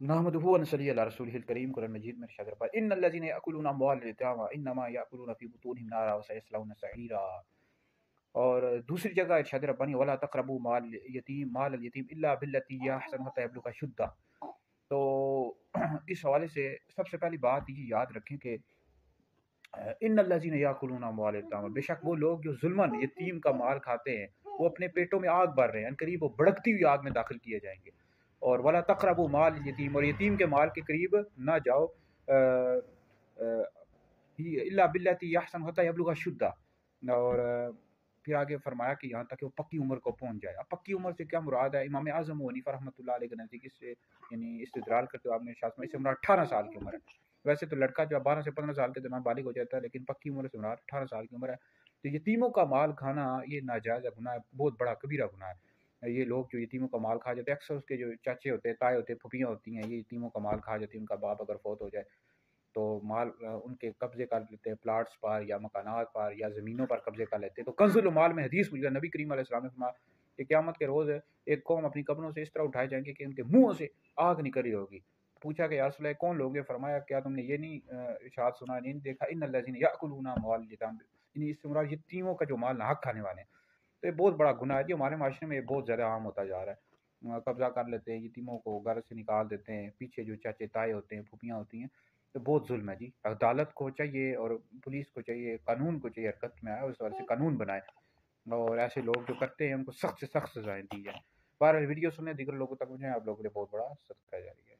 نحمده و نصلی علی رسولہ الکریم۔ قرآن مجید میں ارشاد فرمایا ان الذین یأکلون اموال الیتامی انما یأکلون فی بطونہم نارا وسیصلون سعیرا۔ اور دوسری جگہ ارشاد ربانی ولا تقربوا مال الیتیم الا بالتی ہی احسن حتی یبلغ اشدہ۔ تو اس حوالے سے سب سے پہلی بات یہ یاد رکھیں کہ ان الذین یاکلون اموال الیتامی، بے شک وہ لوگ جو ظلماً یتیم کا مال کھاتے ہیں وہ اپنے پیٹوں میں آگ بھر رہے ہیں، ان قریب وہ بھڑکتی ہوئی آگ میں داخل کیے جائیں گے۔ اور ولا تقربوا مال الیتیم، اور یتیم کے مال کے قریب نہ جاؤ الا بالتی ہی احسن حتی یبلغ اشدہ۔ اور پھر آگے فرمایا کہ یہاں تک کہ وہ پکی عمر کو پہنچ جائے۔ اب پکی عمر سے کیا مراد ہے؟ امام اعظم ابو حنیفہ رحمۃ اللہ علیہ کے نزدیک اس سے یعنی استدلال کرتے ہوئے آپ نے ارشاد فرمایا اس سے مراد 18 سال کی عمر ہے۔ ویسے تو لڑکا جو 12 سے 15 سال کے درمیان بالغ ہو جاتا ہے، لیکن پکی عمر سے مراد 18 سال کی عمر ہے۔ تو یتیموں کا مال کھانا یہ ناجائز گناہ ہے، بہت بڑا کبیرہ گناہ ہے۔ یہ لوگ جو یتیموں کا مال کھا جاتے ہیں، اکثر اس کے جو چاچے ہوتے ہیں، تائے ہوتے ہیں، پھوپھیاں ہوتی ہیں، یہ یتیموں کا مال کھا جاتی ہیں۔ ان کا باپ اگر فوت ہو جائے تو مال ان کے قبضے کر لیتے ہیں، پلاٹس پر یا مکانات پر یا زمینوں پر قبضے کر لیتے ہیں۔ تو کنز المال میں حدیث مل گیا، نبی کریم علیہ السلام نے فرمایا کہ قیامت کے روز ایک قوم اپنی قبروں سے اس طرح اٹھائے جائیں گے کہ ان کے منہوں سے آگ نکل رہی ہوگی۔ پوچھا کہ یا رسول اللہ کون لوگ ہیں؟ فرمایا کیا تم نے یہ نہیں ارشاد سنا، نہیں دیکھا ان الذین یاکلون اموال الیتام، یعنی اس سے مراد یتیموں کا جو مال ناحق کھانے والے ہیں۔ تو یہ بہت بڑا گناہ ہے جو ہمارے معاشرے میں بہت زیادہ عام ہوتا جا رہا ہے۔ قبضہ کر لیتے ہیں، یتیموں کو گھر سے نکال دیتے ہیں، پیچھے جو چاچے تائے ہوتے ہیں، پھوپھیاں ہوتی ہیں، تو بہت ظلم ہے جی۔ عدالت کو چاہیے اور پولیس کو چاہیے، قانون کو چاہیے حرکت میں آئے، اس طرح سے قانون بنائے اور ایسے لوگ جو کرتے ہیں ان کو سخت سے سخت سزائیں دی جائیں۔ بہرحال ویڈیو سنیں، دیگر لوگوں تک پہنچائیں، آپ لوگوں کے لیے بہت بڑا صدقہ جاریہ ہے۔